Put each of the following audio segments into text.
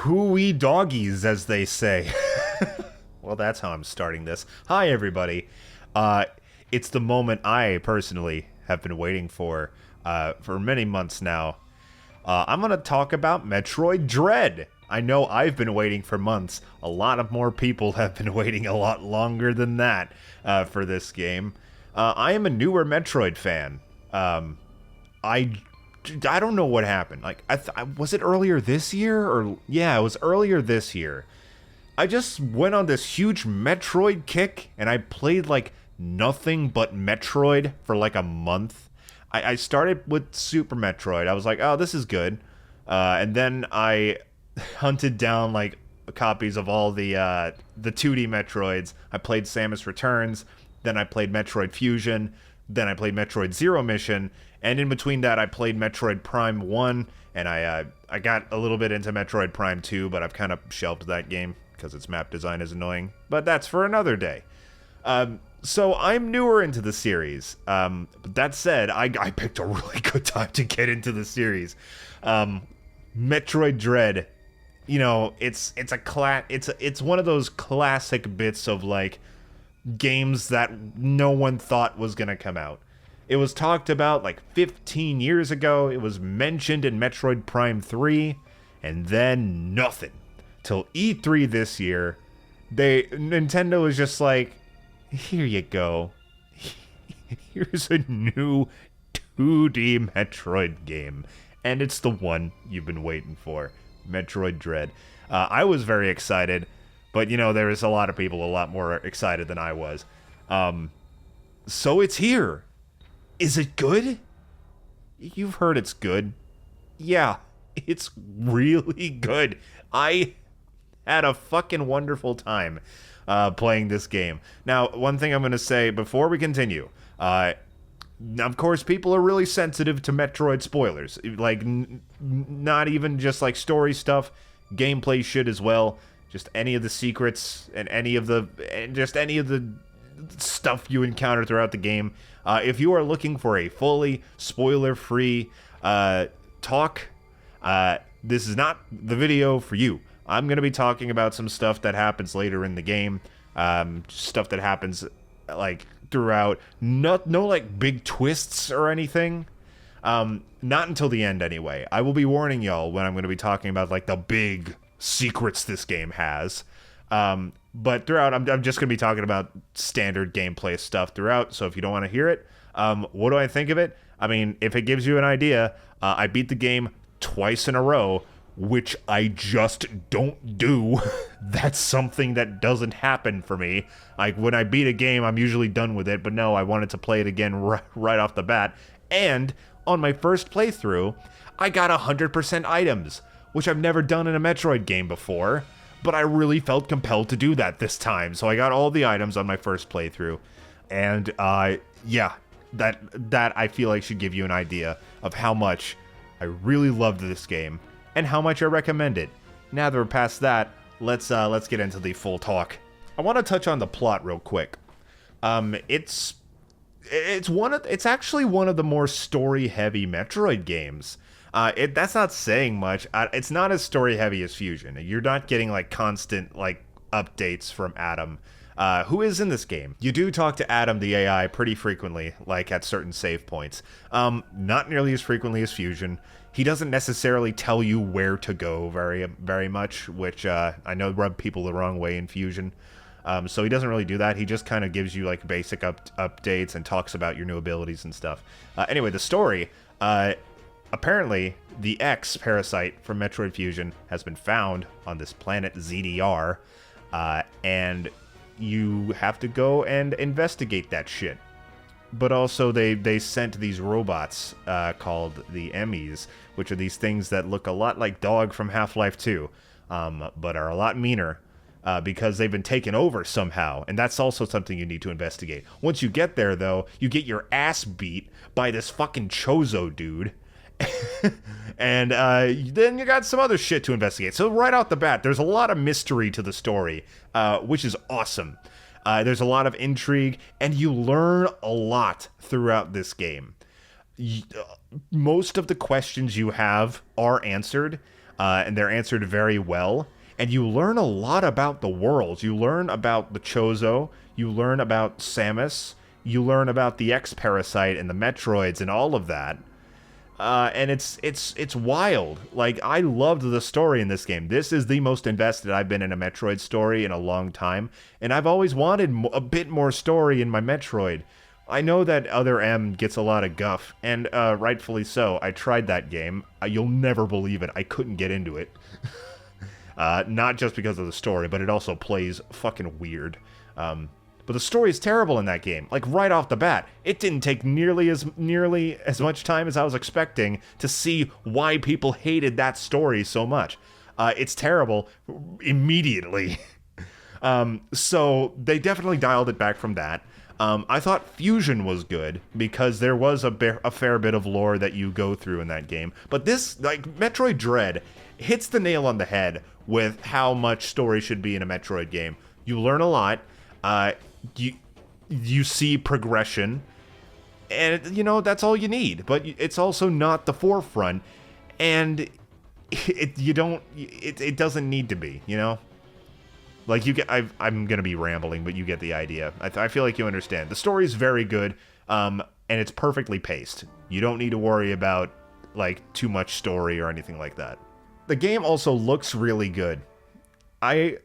Hooey doggies, as they say. Well, that's how I'm starting this. Hi, everybody. It's the moment I personally have been waiting for many months now. I'm going to talk about Metroid Dread. I know I've been waiting for months. A lot of more people have been waiting a lot longer than that for this game. I am a newer Metroid fan. I don't know what happened. Like, was it earlier this year? Or yeah, it was earlier this year. I just went on this huge Metroid kick, and I played, like, nothing but Metroid for, like, a month. I started with Super Metroid. I was like, oh, this is good. And then I hunted down, like, copies of all the 2D Metroids. I played Samus Returns. Then I played Metroid Fusion. Then I played Metroid Zero Mission. And in between that, I played Metroid Prime 1. And I got a little bit into Metroid Prime 2, but I've kind of shelved that game because its map design is annoying. But that's for another day. So I'm newer into the series. But that said, I picked a really good time to get into the series. Metroid Dread, you know, it's one of those classic bits of, like, games that no one thought was gonna come out. It was talked about like 15 years ago. It was mentioned in Metroid Prime 3, and then nothing till E3 this year. Nintendo was just like, here you go. Here's a new 2D Metroid game, and it's the one you've been waiting for, Metroid Dread. I was very excited, but you know, there was a lot of people a lot more excited than I was. So it's here. Is it good? You've heard it's good. Yeah, it's really good. I had a fucking wonderful time playing this game. Now, one thing I'm going to say before we continue, of course, people are really sensitive to Metroid spoilers. Like, not even just like story stuff, gameplay shit as well. Just any of the secrets and any of the stuff you encounter throughout the game. If you are looking for a fully spoiler-free talk, this is not the video for you. I'm going to be talking about some stuff that happens later in the game, stuff that happens, like, throughout. No, like, big twists or anything. Not until the end, anyway. I will be warning y'all when I'm going to be talking about, like, the big secrets this game has. But throughout, I'm just going to be talking about standard gameplay stuff throughout, so if you don't want to hear it, what do I think of it? I mean, if it gives you an idea, I beat the game twice in a row, which I just don't do. That's something that doesn't happen for me. Like, when I beat a game, I'm usually done with it, but no, I wanted to play it again right off the bat. And on my first playthrough, I got 100% items, which I've never done in a Metroid game before. But I really felt compelled to do that this time, so I got all the items on my first playthrough. And, yeah, that I feel like should give you an idea of how much I really loved this game, and how much I recommend it. Now that we're past that, let's get into the full talk. I want to touch on the plot real quick. It's actually one of the more story-heavy Metroid games. That's not saying much. It's not as story-heavy as Fusion. You're not getting, like, constant, like, updates from Adam, who is in this game. You do talk to Adam, the AI, pretty frequently, like, at certain save points. Not nearly as frequently as Fusion. He doesn't necessarily tell you where to go very, very much, which I know rubbed people the wrong way in Fusion. So he doesn't really do that. He just kind of gives you, like, basic updates and talks about your new abilities and stuff. Anyway, the story... apparently, the X parasite from Metroid Fusion has been found on this planet ZDR, and you have to go and investigate that shit. But also, they sent these robots called the Emmies, which are these things that look a lot like Dog from Half-Life 2, but are a lot meaner, because they've been taken over somehow, and that's also something you need to investigate. Once you get there, though, you get your ass beat by this fucking Chozo dude. And then you got some other shit to investigate. So right off the bat, there's a lot of mystery to the story, which is awesome. There's a lot of intrigue, and you learn a lot throughout this game. Most of the questions you have are answered. and they're answered very well. And you learn a lot about the worlds. You learn about the Chozo, you learn about Samus, you learn about the X-Parasite and the Metroids and all of that. And it's wild. Like, I loved the story in this game. This is the most invested I've been in a Metroid story in a long time, and I've always wanted a bit more story in my Metroid. I know that Other M gets a lot of guff, and rightfully so. I tried that game. You'll never believe it. I couldn't get into it. Not just because of the story, but it also plays fucking weird. But the story is terrible in that game. Like, right off the bat, it didn't take nearly as much time as I was expecting to see why people hated that story so much. It's terrible immediately. So they definitely dialed it back from that. I thought Fusion was good because there was a fair bit of lore that you go through in that game. But this, like, Metroid Dread hits the nail on the head with how much story should be in a Metroid game. You learn a lot. You see progression, and you know that's all you need. But it's also not the forefront, and it doesn't need to be. You know, like you get. I'm gonna be rambling, but you get the idea. I feel like you understand. The story is very good, and it's perfectly paced. You don't need to worry about like too much story or anything like that. The game also looks really good. I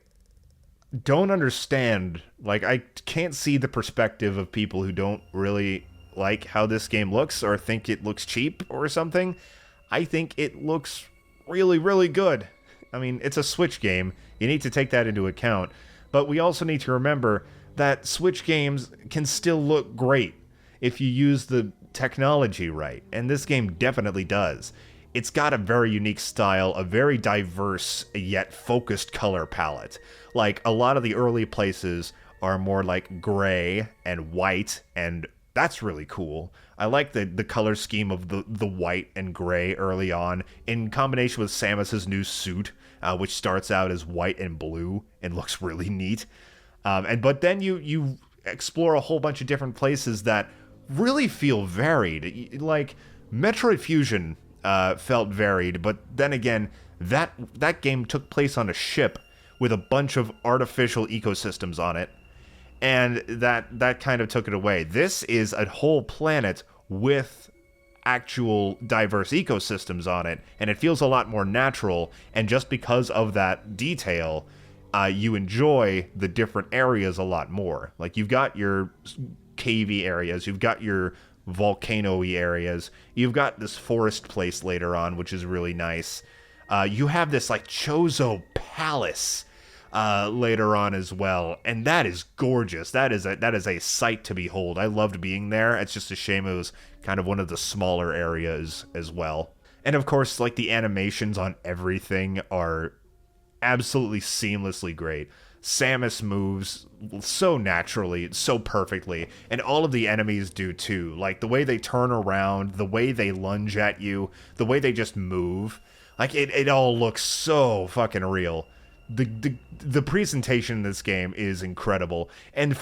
don't understand, like, I can't see the perspective of people who don't really like how this game looks or think it looks cheap or something. I think it looks really, really good. I mean, it's a Switch game. You need to take that into account. But we also need to remember that Switch games can still look great if you use the technology right, and this game definitely does. It's got a very unique style, a very diverse yet focused color palette. Like, a lot of the early places are more like gray and white, and that's really cool. I like the color scheme of the white and gray early on, in combination with Samus's new suit, which starts out as white and blue and looks really neat. But then you explore a whole bunch of different places that really feel varied. Like, Metroid Fusion felt varied, but then again, that game took place on a ship with a bunch of artificial ecosystems on it, and that kind of took it away. This is a whole planet with actual diverse ecosystems on it, and it feels a lot more natural, and just because of that detail, you enjoy the different areas a lot more. Like, you've got your cavey areas, you've got your volcano-y areas, you've got this forest place later on, which is really nice. You have this, like, Chozo Palace later on as well, and that is gorgeous. That is a sight to behold. I loved being there. It's just a shame it was kind of one of the smaller areas as well. And of course, like, the animations on everything are absolutely seamlessly great. Samus moves so naturally, so perfectly, and all of the enemies do too. Like, the way they turn around, the way they lunge at you, the way they just move, like, it all looks so fucking real. The presentation in this game is incredible, and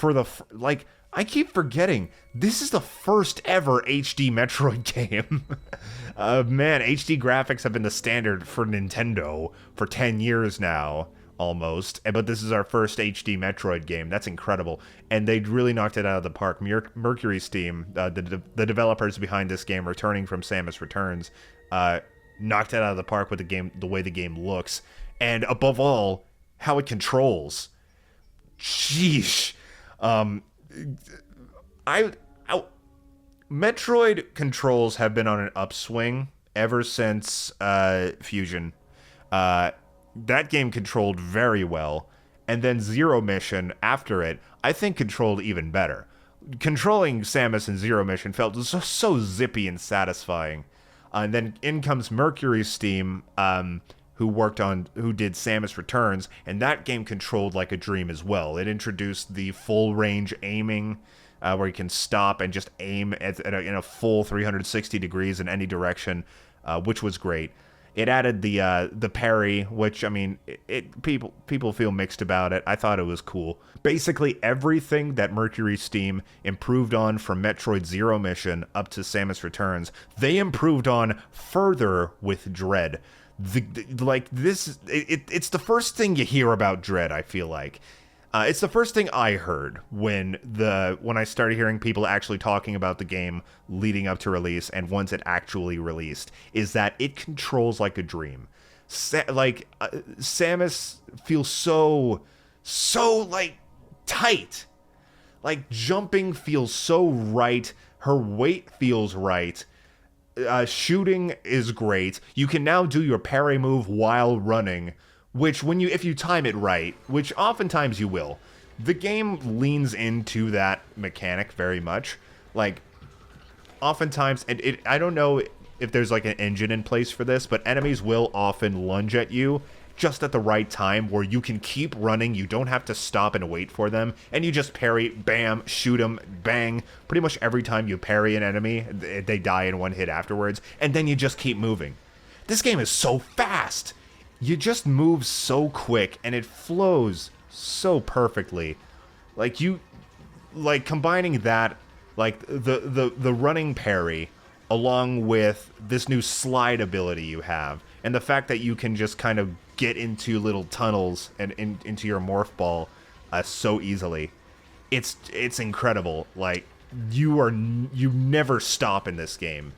like, I keep forgetting, this is the first ever HD Metroid game. Man, HD graphics have been the standard for Nintendo for 10 years now, almost, but this is our first HD Metroid game. That's incredible, and they really knocked it out of the park. Mercury Steam, the developers behind this game, returning from Samus Returns, knocked it out of the park with the way the game looks, and above all, how it controls. Sheesh. Metroid controls have been on an upswing ever since Fusion. That game controlled very well, and then Zero Mission after it, I think, controlled even better. Controlling Samus in Zero Mission felt so zippy and satisfying. And then in comes Mercury Steam, who did Samus Returns, and that game controlled like a dream as well. It introduced the full range aiming, where you can stop and just aim in a full 360 degrees in any direction, which was great. It added the parry, which, I mean, people feel mixed about it. I thought it was cool. Basically everything that Mercury Steam improved on from Metroid Zero Mission up to Samus Returns, they improved on further with Dread. It's the first thing you hear about Dread, I feel like. It's the first thing I heard when I started hearing people actually talking about the game leading up to release, and once it actually released, is that it controls like a dream. Samus feels so like tight. Like, jumping feels so right. Her weight feels right. Shooting is great. You can now do your parry move while running, which if you time it right, which oftentimes you will, the game leans into that mechanic very much. Like, oftentimes, and I don't know if there's like an engine in place for this, but enemies will often lunge at you just at the right time where you can keep running, you don't have to stop and wait for them, and you just parry, bam, shoot them, bang. Pretty much every time you parry an enemy, they die in one hit afterwards, and then you just keep moving. This game is so fast! You just move so quick, and it flows so perfectly. Combining that, like, the running parry, along with this new slide ability you have, and the fact that you can just kind of get into little tunnels and into your morph ball so easily. It's incredible. Like, you never stop in this game.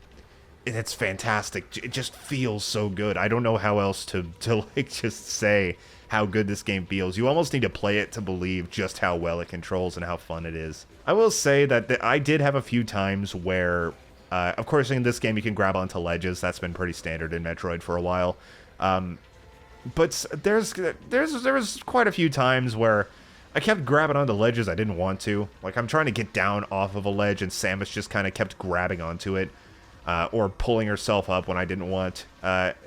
It's fantastic. It just feels so good. I don't know how else to like just say how good this game feels. You almost need to play it to believe just how well it controls and how fun it is. I will say that I did have a few times where, of course, in this game you can grab onto ledges. That's been pretty standard in Metroid for a while. But there was quite a few times where I kept grabbing onto ledges I didn't want to. Like, I'm trying to get down off of a ledge, and Samus just kind of kept grabbing onto it, or pulling herself up when I didn't want. That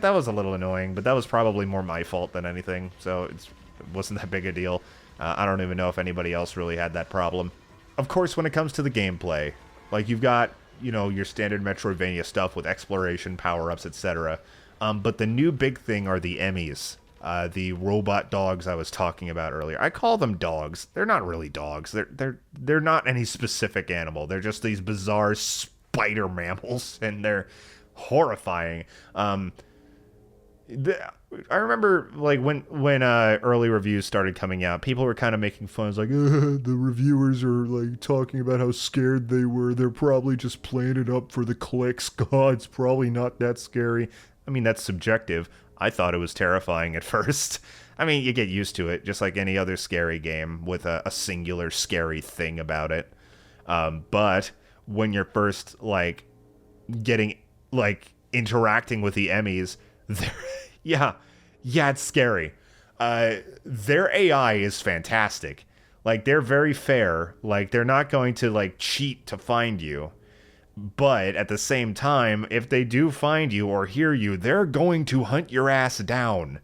was a little annoying, but that was probably more my fault than anything, so it wasn't that big a deal. I don't even know if anybody else really had that problem. Of course, when it comes to the gameplay, like, you've got, your standard Metroidvania stuff with exploration, power-ups, etc., but the new big thing are the Emmies, the robot dogs I was talking about earlier. I call them dogs. They're not really dogs. They're not any specific animal. They're just these bizarre spider mammals, and they're horrifying. I remember, like, when early reviews started coming out, people were kind of making fun. It's like, the reviewers are like talking about how scared they were. They're probably just playing it up for the clicks. God, it's probably not that scary. I mean, that's subjective. I thought it was terrifying at first. I mean, you get used to it, just like any other scary game with a singular scary thing about it. But when you're first, like, interacting with the Emmies, yeah, it's scary. Their AI is fantastic. Like, they're very fair. Like, they're not going to, like, cheat to find you. But at the same time, if they do find you or hear you, they're going to hunt your ass down.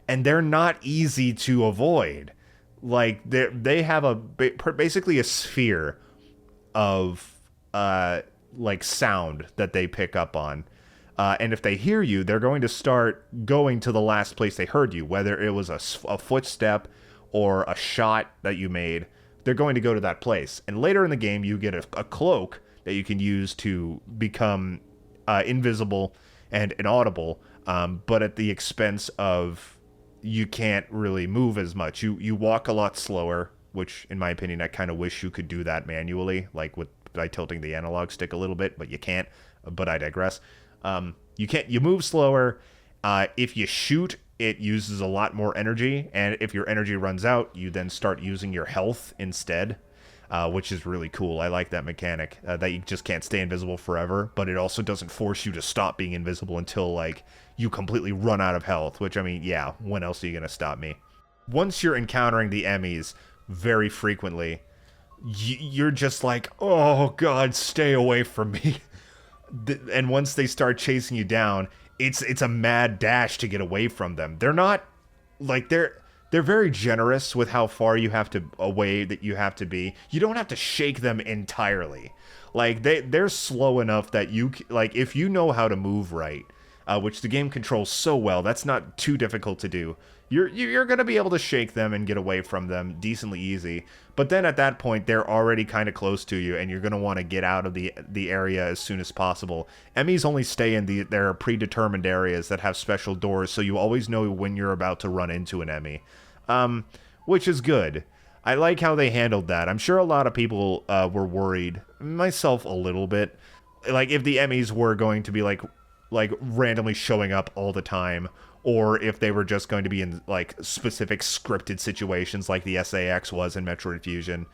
And they're not easy to avoid. Like, they have basically a sphere of, like, sound that they pick up on. And if they hear you, they're going to start going to the last place they heard you, whether it was a footstep or a shot that you made. They're going to go to that place. And later in the game, you get a cloak that you can use to become invisible and inaudible, but at the expense of you can't really move as much. You walk a lot slower, which, in my opinion, I kind of wish you could do that manually, like by tilting the analog stick a little bit, but you can't. But I digress. You move slower. If you shoot, it uses a lot more energy, and if your energy runs out, you then start using your health instead. Which is really cool. I like that mechanic, that you just can't stay invisible forever, but it also doesn't force you to stop being invisible until, like, you completely run out of health, which, I mean, yeah, when else are you going to stop me? Once you're encountering the Emmies very frequently, you're just like, oh god, stay away from me. And once they start chasing you down, it's a mad dash to get away from them. They're not, like, they're very generous with how far you have to be. You don't have to shake them entirely. Like, they're slow enough that you, like, if you know how to move right, which the game controls so well. That's not too difficult to do. You're going to be able to shake them and get away from them decently easy. But then at that point, they're already kind of close to you, and you're going to want to get out of the area as soon as possible. Emmies only stay in their predetermined areas that have special doors, so you always know when you're about to run into an Emmy, which is good. I like how they handled that. I'm sure a lot of people were worried, myself a little bit, like if the Emmies were going to be like randomly showing up all the time, or if they were just going to be in like specific scripted situations like the SAX was in Metroid Fusion.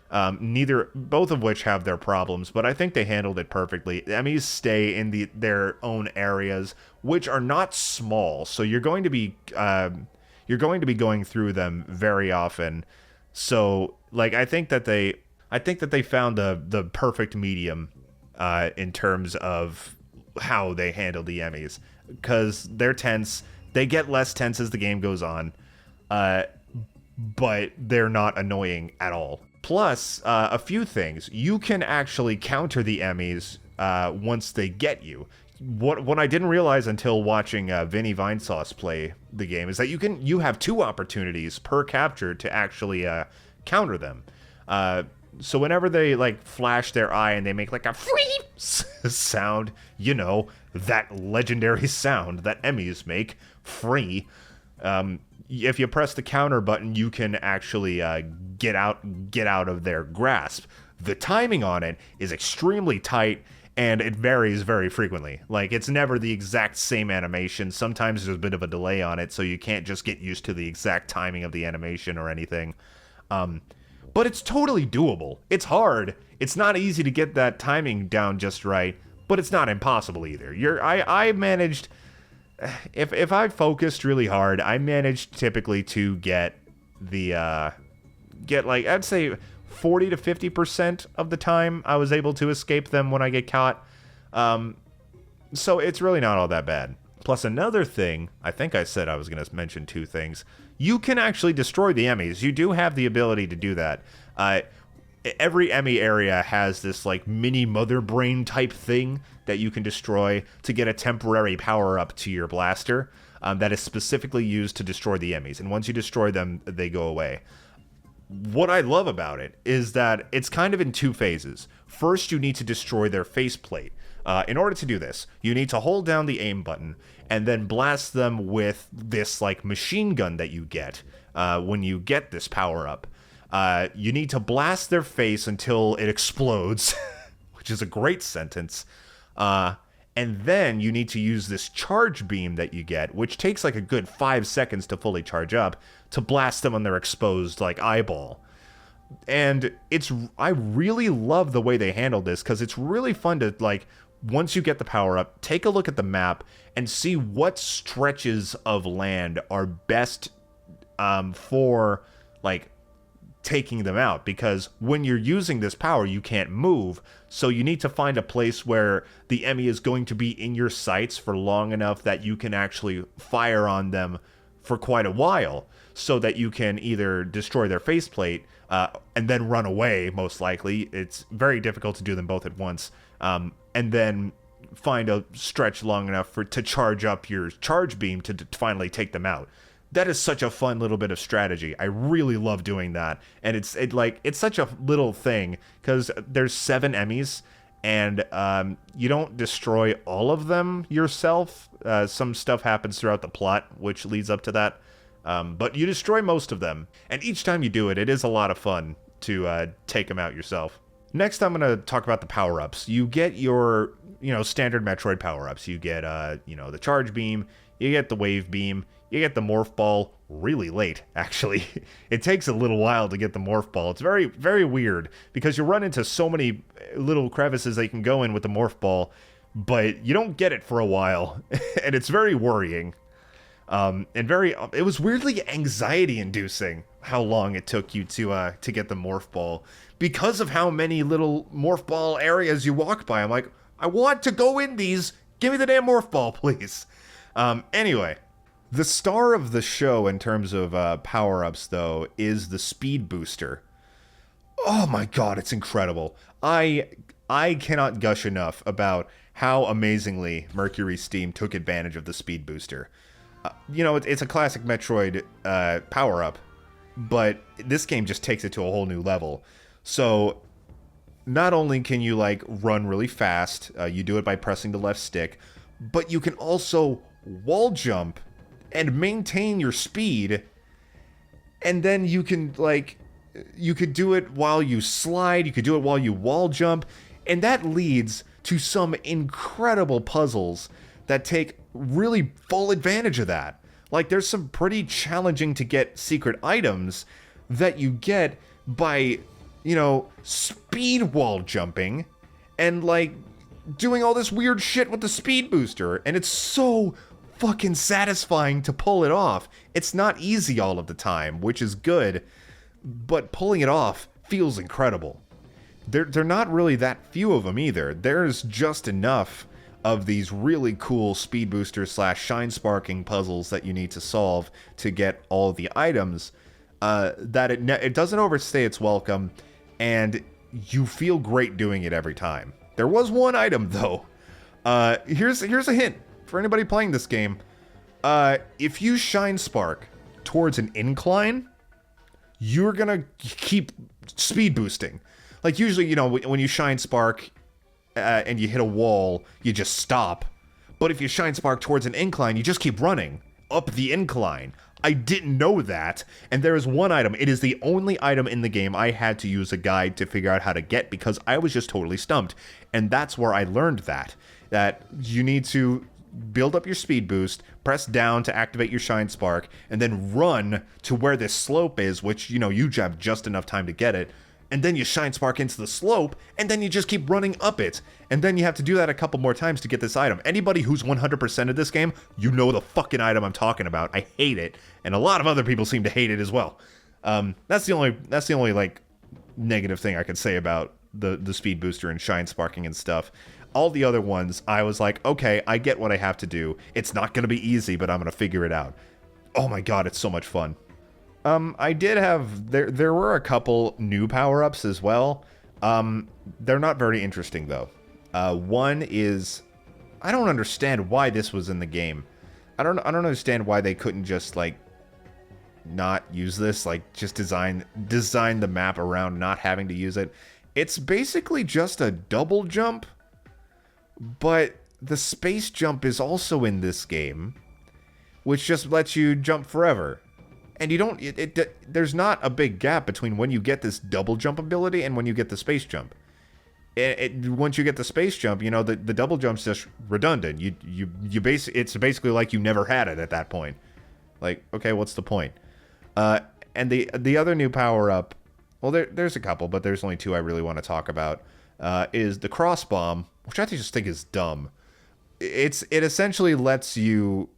Both of which have their problems, but I think they handled it perfectly. The Emmies stay in their own areas, which are not small, so you're going to be going through them very often. So, like, I think that they found the perfect medium in terms of how they handle the Emmies, because they're tense. They get less tense as the game goes on, but they're not annoying at all. Plus, a few things. You can actually counter the Emmies once they get you. What I didn't realize until watching Vinny Vinesauce play the game is that you have 2 opportunities per capture to actually counter them. So whenever they like flash their eye and they make like a free sound, you know, that legendary sound that Emmies make, free. If you press the counter button, you can actually get out of their grasp. The timing on it is extremely tight, and it varies very frequently. Like, it's never the exact same animation. Sometimes there's a bit of a delay on it, so you can't just get used to the exact timing of the animation or anything. But it's totally doable. It's hard. It's not easy to get that timing down just right, but it's not impossible either. I managed, if I focused really hard, I managed typically to get like, I'd say 40 to 50% of the time I was able to escape them when I get caught. So it's really not all that bad. Plus another thing, I think I said I was going to mention 2 things. You can actually destroy the Emmies. You do have the ability to do that. Every Emmy area has this like mini mother brain type thing that you can destroy to get a temporary power up to your blaster that is specifically used to destroy the Emmies. And once you destroy them, they go away. What I love about it is that it's kind of in 2 phases. First, you need to destroy their faceplate. In order to do this, you need to hold down the aim button and then blast them with this like machine gun that you get when you get this power up. You need to blast their face until it explodes, which is a great sentence. And then you need to use this charge beam that you get, which takes like a good 5 seconds to fully charge up, to blast them on their exposed like eyeball. And I really love the way they handled this, because it's really fun to, like, once you get the power up, take a look at the map and see what stretches of land are best for, like, taking them out. Because when you're using this power, you can't move, so you need to find a place where the Emmy is going to be in your sights for long enough that you can actually fire on them for quite a while, so that you can either destroy their faceplate and then run away, most likely. It's very difficult to do them both at once. And then find a stretch long enough to charge up your charge beam to finally take them out. That is such a fun little bit of strategy. I really love doing that. And it's such a little thing, because there's 7 Emmies, and you don't destroy all of them yourself. Some stuff happens throughout the plot which leads up to that. But you destroy most of them. And each time you do it, it is a lot of fun to take them out yourself. Next, I'm going to talk about the power-ups. You get your, standard Metroid power-ups. You get, the charge beam, you get the wave beam, you get the morph ball really late, actually. It takes a little while to get the morph ball. It's very, very weird, because you run into so many little crevices that you can go in with the morph ball, but you don't get it for a while, and it's very worrying. It was weirdly anxiety-inducing how long it took you to get the morph ball, because of how many little morph ball areas you walk by. I'm like, I want to go in these. Give me the damn morph ball, please. Anyway, the star of the show in terms of power-ups, though, is the speed booster. Oh my god, it's incredible. I cannot gush enough about how amazingly Mercury Steam took advantage of the speed booster. You know, it's a classic Metroid power-up, but this game just takes it to a whole new level. So not only can you, like, run really fast, you do it by pressing the left stick, but you can also wall jump and maintain your speed, and then you can, like, you could do it while you slide, you could do it while you wall jump, and that leads to some incredible puzzles that take really full advantage of that. Like, there's some pretty challenging to get secret items that you get by, you know, speed wall jumping and, like, doing all this weird shit with the speed booster, and it's so fucking satisfying to pull it off. It's not easy all of the time, which is good, but pulling it off feels incredible. They're not really that few of them either. There's just enough of these really cool speed booster / shine sparking puzzles that you need to solve to get all the items that it doesn't overstay its welcome, and you feel great doing it every time. There was one item though. Here's a hint for anybody playing this game. If you shine spark towards an incline, you're gonna keep speed boosting. Like, usually, you know, when you shine spark and you hit a wall, you just stop. But if you shine spark towards an incline, you just keep running up the incline. I didn't know that, and there is one item. It is the only item in the game I had to use a guide to figure out how to get because I was just totally stumped. And that's where I learned that you need to build up your speed boost, press down to activate your shine spark, and then run to where this slope is, which, you know, you have just enough time to get it. And then you shine spark into the slope, and then you just keep running up it. And then you have to do that a couple more times to get this item. Anybody who's 100% of this game, you know the fucking item I'm talking about. I hate it, and a lot of other people seem to hate it as well. That's the only like negative thing I could say about the speed booster and shine sparking and stuff. All the other ones, I was like, okay, I get what I have to do. It's not going to be easy, but I'm going to figure it out. Oh my god, it's so much fun. I did have, there were a couple new power-ups as well. They're not very interesting, though. One is, I don't understand why this was in the game. I don't understand why they couldn't just, like, not use this, like, just design the map around not having to use it. It's basically just a double jump, but the space jump is also in this game, which just lets you jump forever. And you don't, there's not a big gap between when you get this double jump ability and when you get the space jump. Once you get the space jump, you know, the double jump's just redundant. It's basically like you never had it at that point. Like, okay, what's the point? And the other new power up, well, there's a couple, but there's only two I really want to talk about, is the cross bomb, which I just think is dumb. It essentially lets you,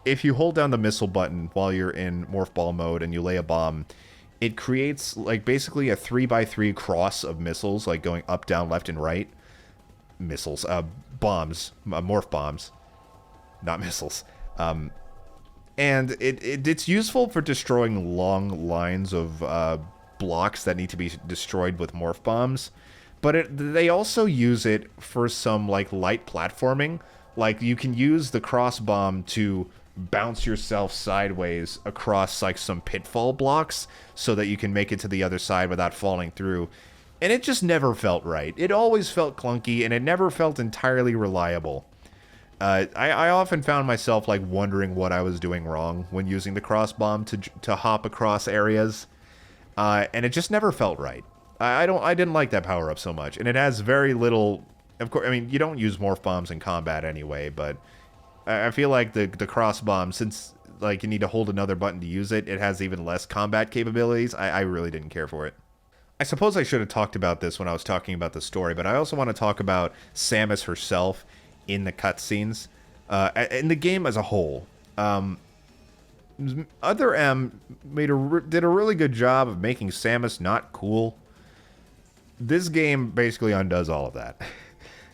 if you hold down the missile button while you're in morph ball mode and you lay a bomb, it creates, like, basically a 3x3 cross of missiles, like going up, down, left, and right. Missiles, bombs, morph bombs, not missiles. And it's useful for destroying long lines of blocks that need to be destroyed with morph bombs. But they also use it for some, like, light platforming. Like, you can use the cross bomb to bounce yourself sideways across, like, some pitfall blocks so that you can make it to the other side without falling through. And it just never felt right. It always felt clunky, and it never felt entirely reliable. I often found myself, like, wondering what I was doing wrong when using the cross bomb to hop across areas. And it just never felt right. I didn't like that power up so much, and it has very little. Of course, I mean, you don't use morph bombs in combat anyway, but I feel like the cross bomb, since, like, you need to hold another button to use it, it has even less combat capabilities. I really didn't care for it. I suppose I should have talked about this when I was talking about the story, but I also want to talk about Samus herself in the cutscenes, in the game as a whole. Other M did a really good job of making Samus not cool. This game basically undoes all of that.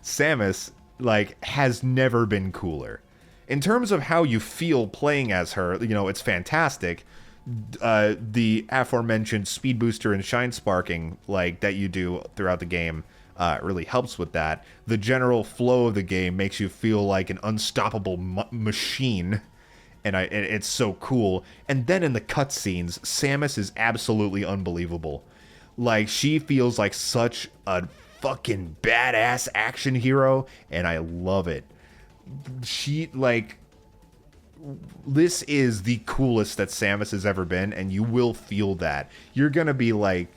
Samus, like, has never been cooler. In terms of how you feel playing as her, you know, it's fantastic. The aforementioned speed booster and shine sparking, like, that you do throughout the game It really helps with that. The general flow of the game makes you feel like an unstoppable machine, and it's so cool. And then in the cutscenes, Samus is absolutely unbelievable. Like, she feels like such a fucking badass action hero, and I love it. She, like, this is the coolest that Samus has ever been, and you will feel that. You're gonna be like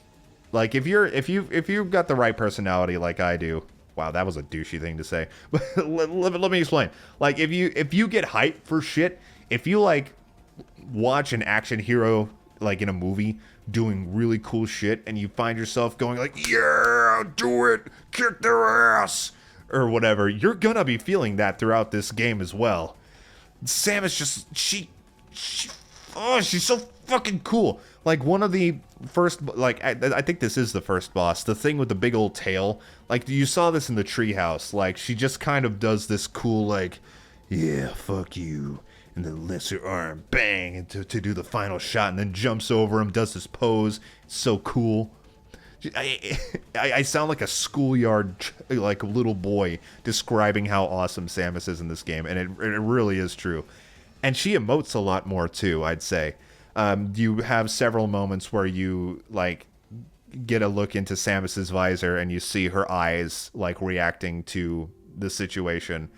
if you've got the right personality like I do. Wow, that was a douchey thing to say. But let me explain. Like, if you get hyped for shit, if you like watch an action hero like in a movie doing really cool shit, and you find yourself going like, yeah, do it, kick their ass, or whatever, you're gonna be feeling that throughout this game as well. Samus just, she's so fucking cool. Like, one of the first, like, I think this is the first boss, the thing with the big old tail. Like, you saw this in the treehouse. Like, she just kind of does this cool, like, yeah, fuck you, and then lifts her arm, bang, and to do the final shot, and then jumps over him, does this pose. It's so cool. I sound like a schoolyard, like, little boy describing how awesome Samus is in this game, and it really is true. And she emotes a lot more too, I'd say. You have several moments where you, like, get a look into Samus's visor and you see her eyes, like, reacting to the situation,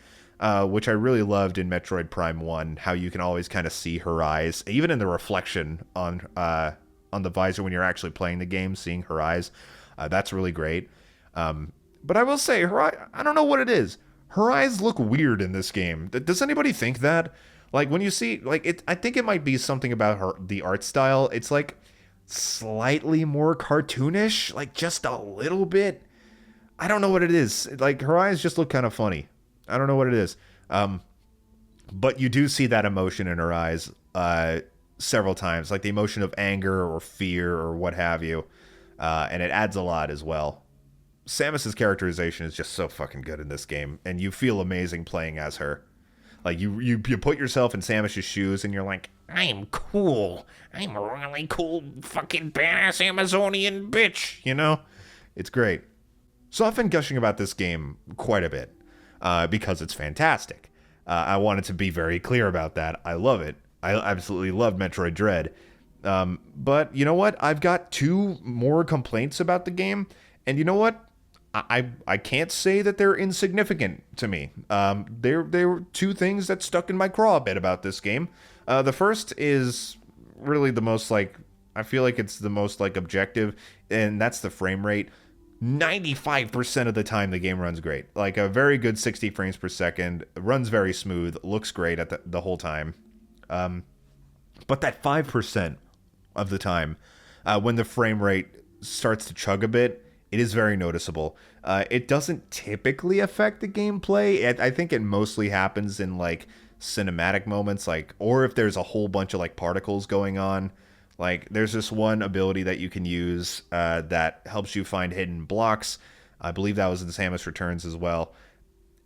which I really loved in Metroid Prime 1, how you can always kind of see her eyes, even in the reflection on the visor when you're actually playing the game, seeing her eyes. That's really great. But I will say, I don't know what it is. Her eyes look weird in this game. Does anybody think that? Like, when you see, like, I think it might be something about the art style. It's, like, slightly more cartoonish, like, just a little bit. I don't know what it is. Like, her eyes just look kind of funny. I don't know what it is. But you do see that emotion in her eyes several times, like the emotion of anger or fear or what have you. And it adds a lot as well. Samus's characterization is just so fucking good in this game, and you feel amazing playing as her. Like, you put yourself in Samus's shoes, and you're like, I'm cool. I'm a really cool fucking badass Amazonian bitch, you know? It's great. So I've been gushing about this game quite a bit, because it's fantastic. I wanted to be very clear about that. I love it. I absolutely love Metroid Dread. But you know what? I've got 2 more complaints about the game, and you know what? I can't say that they're insignificant to me. They were 2 things that stuck in my craw a bit about this game. The first is really the most, like, I feel like it's the most, like, objective, and that's the frame rate. 95% of the time the game runs great. Like, a very good 60 frames per second, runs very smooth, looks great at the whole time. But that 5% of the time, when the frame rate starts to chug a bit, it is very noticeable. It doesn't typically affect the gameplay. I think it mostly happens in, like, cinematic moments, like, or if there's a whole bunch of, like, particles going on. Like, there's this one ability that you can use that helps you find hidden blocks. I believe that was in Samus Returns as well.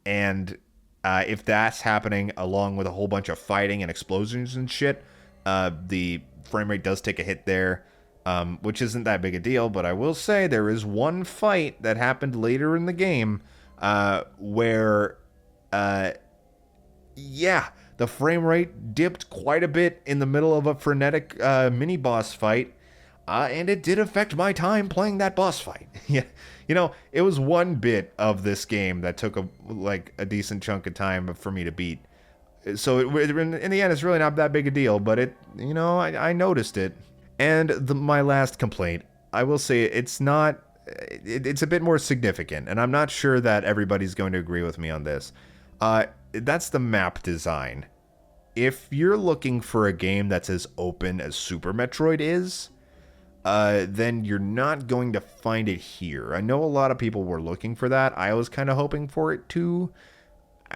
And if that's happening along with a whole bunch of fighting and explosions and shit, the frame rate does take a hit there. Which isn't that big a deal, but I will say there is one fight that happened later in the game where, the frame rate dipped quite a bit in the middle of a frenetic mini-boss fight, and it did affect my time playing that boss fight. Yeah, you know, it was one bit of this game that took a decent chunk of time for me to beat. So in the end, it's really not that big a deal, but I noticed it. And my last complaint, I will say it's a bit more significant, and I'm not sure that everybody's going to agree with me on this. That's the map design. If you're looking for a game that's as open as Super Metroid is, then you're not going to find it here. I know a lot of people were looking for that. I was kind of hoping for it too.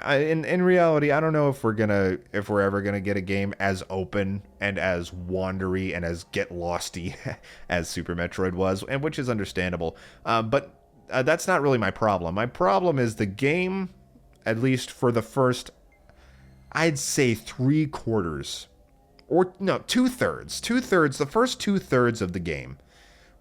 In reality, I don't know if we're ever gonna get a game as open and as wandery and as get losty as Super Metroid was, and which is understandable. But that's not really my problem. My problem is the game, at least for the first, I'd say 3/4, or no, 2/3. The first 2/3 of the game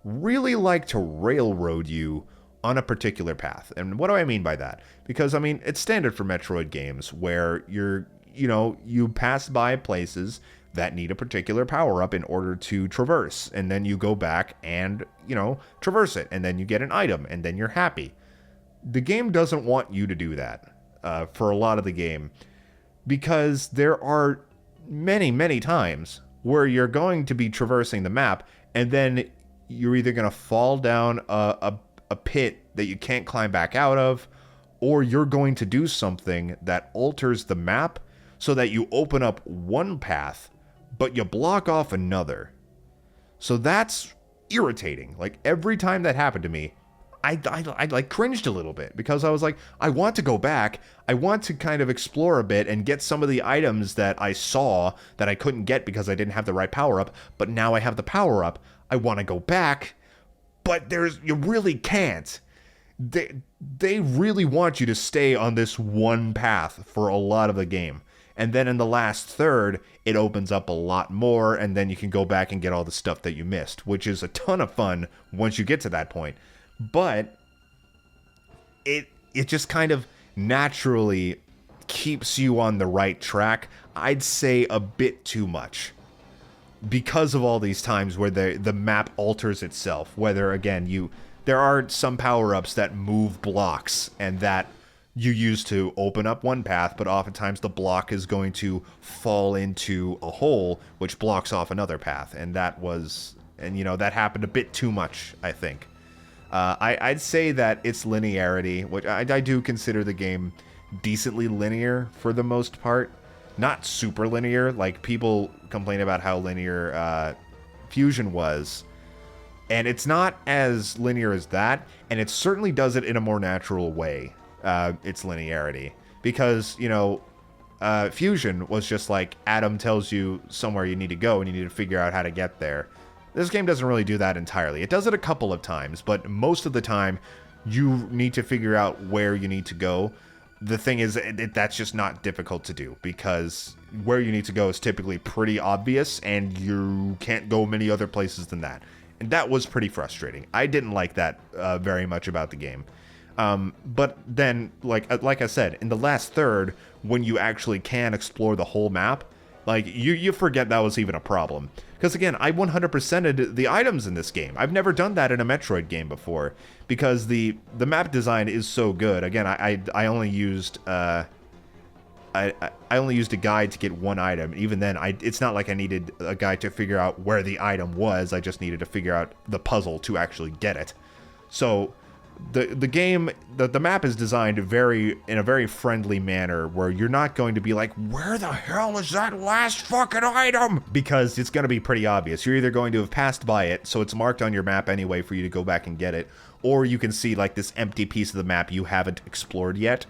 really like to railroad you on a particular path. And what do I mean by that? Because, I mean, it's standard for Metroid games where you pass by places that need a particular power-up in order to traverse. And then you go back and, traverse it. And then you get an item. And then you're happy. The game doesn't want you to do that for a lot of the game. Because there are many, many times where you're going to be traversing the map. And then you're either going to fall down a pit that you can't climb back out of. Or you're going to do something that alters the map so that you open up one path, but you block off another. So that's irritating. Like, every time that happened to me, I like cringed a little bit because I was like, I want to go back. I want to kind of explore a bit and get some of the items that I saw that I couldn't get because I didn't have the right power up. But now I have the power up. I want to go back, but you really can't. They really want you to stay on this one path for a lot of the game. And then in the last third, it opens up a lot more, and then you can go back and get all the stuff that you missed, which is a ton of fun once you get to that point. But it just kind of naturally keeps you on the right track. I'd say a bit too much. Because of all these times where the map alters itself, whether, again, there are some power-ups that move blocks, and that you use to open up one path, but oftentimes the block is going to fall into a hole, which blocks off another path, and that happened a bit too much, I think. I'd say that its linearity, which I do consider the game decently linear for the most part, not super linear. Like, people complain about how linear Fusion was, and it's not as linear as that, and it certainly does it in a more natural way. Its linearity, because Fusion was just like Adam tells you somewhere you need to go and you need to figure out how to get there. This game doesn't really do that entirely. It does it a couple of times, but most of the time you need to figure out where you need to go. The thing is, that's just not difficult to do, because where you need to go is typically pretty obvious and you can't go many other places than that. And that was pretty frustrating. I didn't like that very much about the game. But then, like I said, in the last third, when you actually can explore the whole map, like, you forget that was even a problem. Because, again, I 100%ed the items in this game. I've never done that in a Metroid game before, because the map design is so good. Again, I only used I only used a guide to get one item. Even then, it's not like I needed a guide to figure out where the item was. I just needed to figure out the puzzle to actually get it. So the game, the map is designed in a very friendly manner, where you're not going to be like, where the hell is that last fucking item? Because it's going to be pretty obvious. You're either going to have passed by it, so it's marked on your map anyway for you to go back and get it, or you can see like this empty piece of the map you haven't explored yet,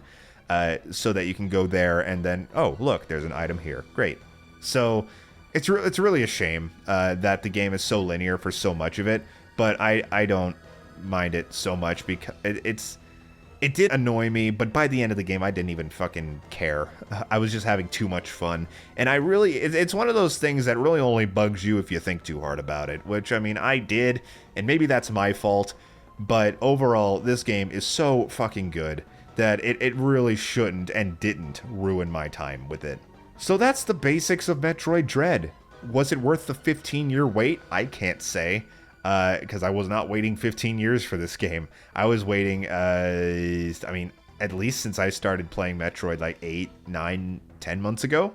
so that you can go there and then, oh, look, there's an item here. Great. So it's really a shame that the game is so linear for so much of it, but I don't mind it so much, because it did annoy me, but by the end of the game I didn't even fucking care. I was just having too much fun, and it's one of those things that really only bugs you if you think too hard about it, which, I mean, I did, and maybe that's my fault, but overall this game is so fucking good that it really shouldn't and didn't ruin my time with it. So that's the basics of Metroid Dread. Was it worth the 15-year wait? I can't say. Because I was not waiting 15 years for this game. I was waiting, I mean, at least since I started playing Metroid like 8, 9, 10 months ago.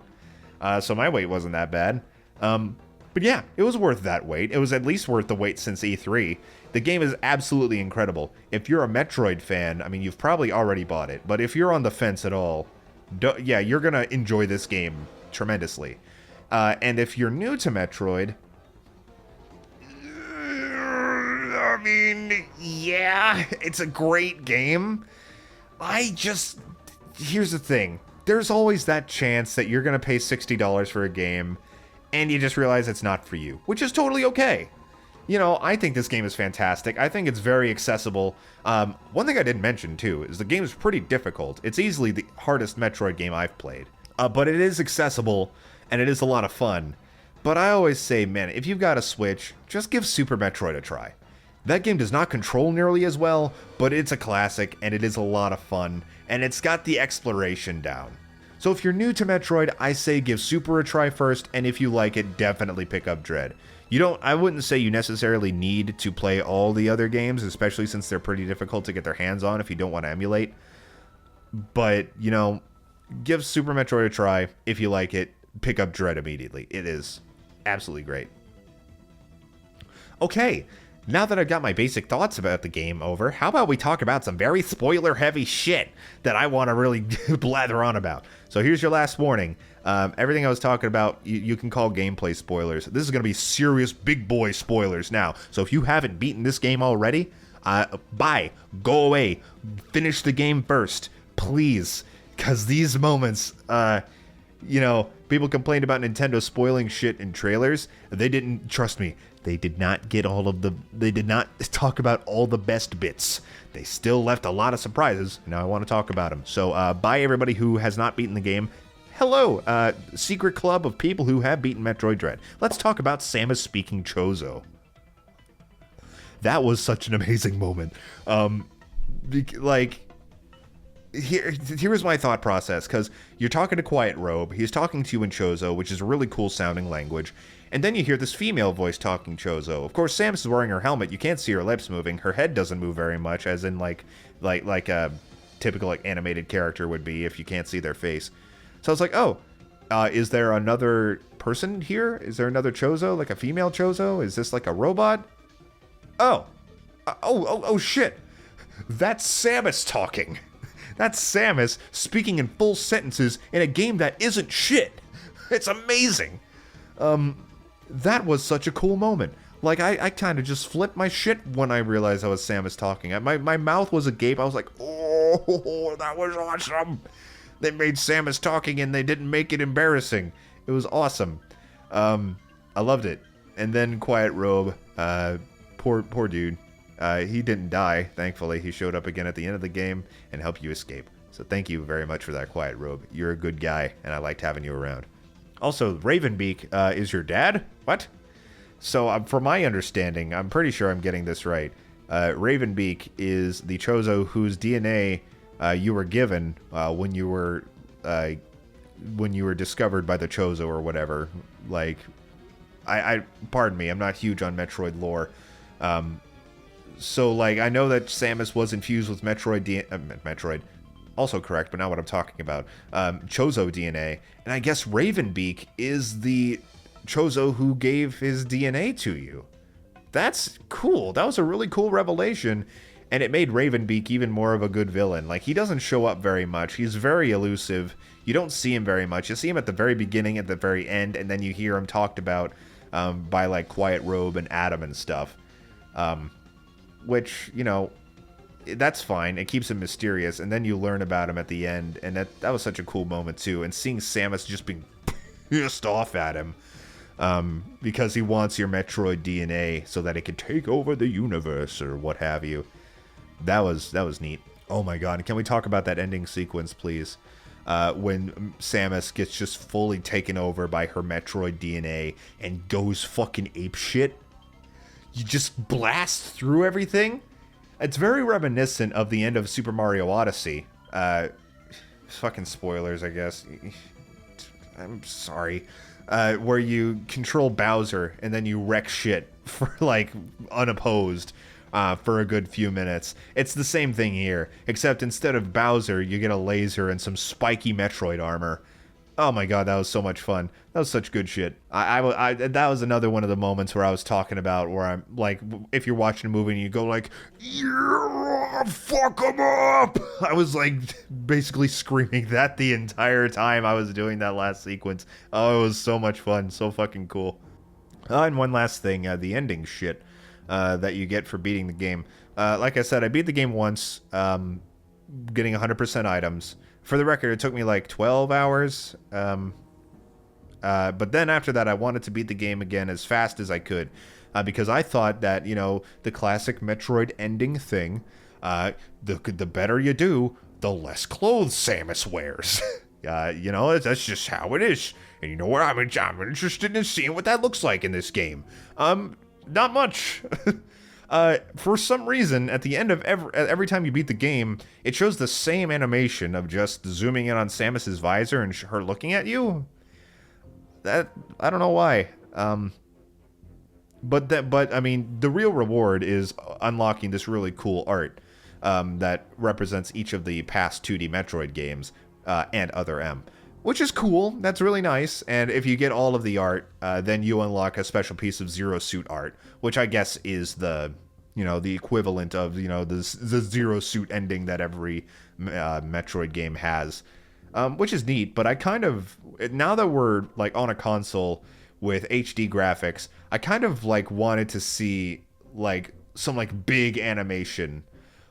So my wait wasn't that bad. But yeah, it was worth that wait. It was at least worth the wait since E3. The game is absolutely incredible. If you're a Metroid fan, I mean, you've probably already bought it. But if you're on the fence at all, yeah, you're going to enjoy this game tremendously. And if you're new to Metroid, I mean, yeah, it's a great game. Here's the thing. There's always that chance that you're going to pay $60 for a game and you just realize it's not for you, which is totally okay. I think this game is fantastic. I think it's very accessible. One thing I didn't mention, too, is the game is pretty difficult. It's easily the hardest Metroid game I've played. But it is accessible, and it is a lot of fun. But I always say, man, if you've got a Switch, just give Super Metroid a try. That game does not control nearly as well, but it's a classic, and it is a lot of fun, and it's got the exploration down. So if you're new to Metroid, I say give Super a try first, and if you like it, definitely pick up Dread. I wouldn't say you necessarily need to play all the other games, especially since they're pretty difficult to get their hands on if you don't want to emulate. But, give Super Metroid a try. If you like it, pick up Dread immediately. It is absolutely great. Okay, now that I've got my basic thoughts about the game over, how about we talk about some very spoiler-heavy shit that I want to really blather on about. So here's your last warning. Everything I was talking about, you can call gameplay spoilers. This is going to be serious big boy spoilers now. So if you haven't beaten this game already, bye, go away, finish the game first, please. Because these moments, people complained about Nintendo spoiling shit in trailers. They didn't, trust me, they did not talk about all the best bits. They still left a lot of surprises. Now I want to talk about them. So, bye everybody who has not beaten the game. Hello, secret club of people who have beaten Metroid Dread. Let's talk about Samus speaking Chozo. That was such an amazing moment. Here's my thought process, because you're talking to Quiet Robe, he's talking to you in Chozo, which is a really cool sounding language, and then you hear this female voice talking Chozo. Of course, Samus is wearing her helmet, you can't see her lips moving, her head doesn't move very much, as in like a typical animated character would be if you can't see their face. So I was like, oh, is there another person here? Is there another Chozo, like a female Chozo? Is this like a robot? Oh, shit, that's Samus talking. That's Samus speaking in full sentences in a game that isn't shit. It's amazing. That was such a cool moment. Like, I kind of just flipped my shit when I realized I was Samus talking. My mouth was agape. I was like, oh, that was awesome. They made Samus talking and they didn't make it embarrassing. It was awesome. I loved it. And then Quiet Robe, poor dude. He didn't die, thankfully. He showed up again at the end of the game and helped you escape. So thank you very much for that, Quiet Robe. You're a good guy, and I liked having you around. Also, Ravenbeak is your dad? What? So, from my understanding, I'm pretty sure I'm getting this right. Ravenbeak is the Chozo whose DNA you were given when you were discovered by the Chozo or whatever. Like, pardon me, I'm not huge on Metroid lore. So, like, I know that Samus was infused with Metroid, also correct, but not what I'm talking about, Chozo DNA, and I guess Ravenbeak is the Chozo who gave his DNA to you. That's cool. That was a really cool revelation, and it made Ravenbeak even more of a good villain. Like, he doesn't show up very much. He's very elusive. You don't see him very much. You see him at the very beginning, at the very end, and then you hear him talked about by, like, Quiet Robe and Adam and stuff. Which, that's fine. It keeps him mysterious, and then you learn about him at the end, and that was such a cool moment, too. And seeing Samus just being pissed off at him because he wants your Metroid DNA so that it can take over the universe or what have you. That was neat. Oh my god, can we talk about that ending sequence, please? When Samus gets just fully taken over by her Metroid DNA and goes fucking apeshit. You just blast through everything. It's very reminiscent of the end of Super Mario Odyssey. Fucking spoilers, I guess. I'm sorry. Where you control Bowser and then you wreck shit for, like, unopposed for a good few minutes. It's the same thing here, except instead of Bowser, you get a laser and some spiky Metroid armor. Oh my god, that was so much fun. That was such good shit. That was another one of the moments where I was talking about where I'm like, if you're watching a movie and you go like, yeah, fuck them up. I was like basically screaming that the entire time I was doing that last sequence. Oh, it was so much fun. So fucking cool. And one last thing, the ending shit that you get for beating the game. Like I said, I beat the game once, getting 100% items. For the record, it took me like 12 hours. But then after that, I wanted to beat the game again as fast as I could. Because I thought that, the classic Metroid ending thing, the better you do, the less clothes Samus wears. That's just how it is. And you know what? I'm interested in seeing what that looks like in this game. Not much. For some reason, at the end of every time you beat the game, it shows the same animation of just zooming in on Samus's visor and her looking at you. That, I don't know why. But I mean, the real reward is unlocking this really cool art that represents each of the past 2D Metroid games and Other M, which is cool. That's really nice. And if you get all of the art, then you unlock a special piece of Zero Suit art, which I guess is the equivalent of the Zero Suit ending that every Metroid game has, which is neat. But I kind of, now that we're like on a console with HD graphics, I kind of like wanted to see like some like big animation,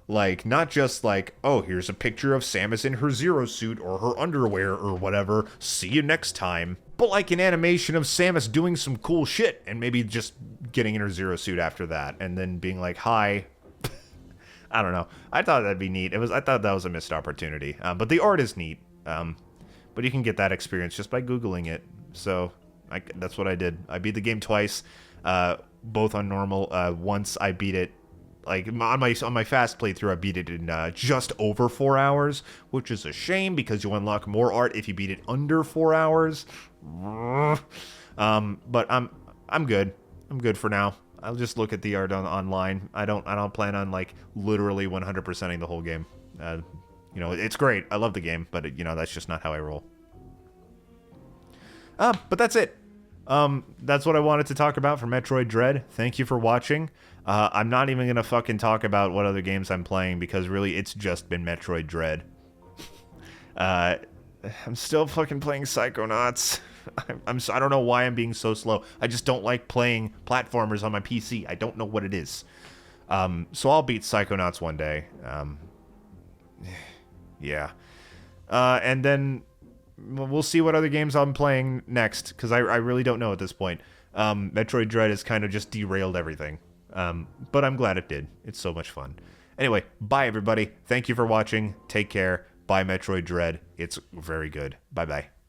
like not just like, oh, here's a picture of Samus in her Zero Suit or her underwear or whatever, see you next time, but like an animation of Samus doing some cool shit and maybe just getting in her Zero Suit after that and then being like, hi. I don't know. I thought that'd be neat. I thought that was a missed opportunity. But the art is neat. But you can get that experience just by Googling it. So that's what I did. I beat the game twice, both on normal. Once I beat it, like on my fast playthrough, I beat it in just over 4 hours, which is a shame because you unlock more art if you beat it under 4 hours. But I'm good. I'm good for now. I'll just look at the art online. I don't plan on like literally 100%ing the whole game. It's great. I love the game, but that's just not how I roll. But that's it. That's what I wanted to talk about for Metroid Dread. Thank you for watching. I'm not even gonna fucking talk about what other games I'm playing because really it's just been Metroid Dread. I'm still fucking playing Psychonauts. I don't know why I'm being so slow. I just don't like playing platformers on my PC. I don't know what it is. So I'll beat Psychonauts one day. Yeah. And then we'll see what other games I'm playing next, because I really don't know at this point. Metroid Dread has kind of just derailed everything. But I'm glad it did. It's so much fun. Anyway, bye everybody. Thank you for watching. Take care. Buy Metroid Dread. It's very good. Bye-bye.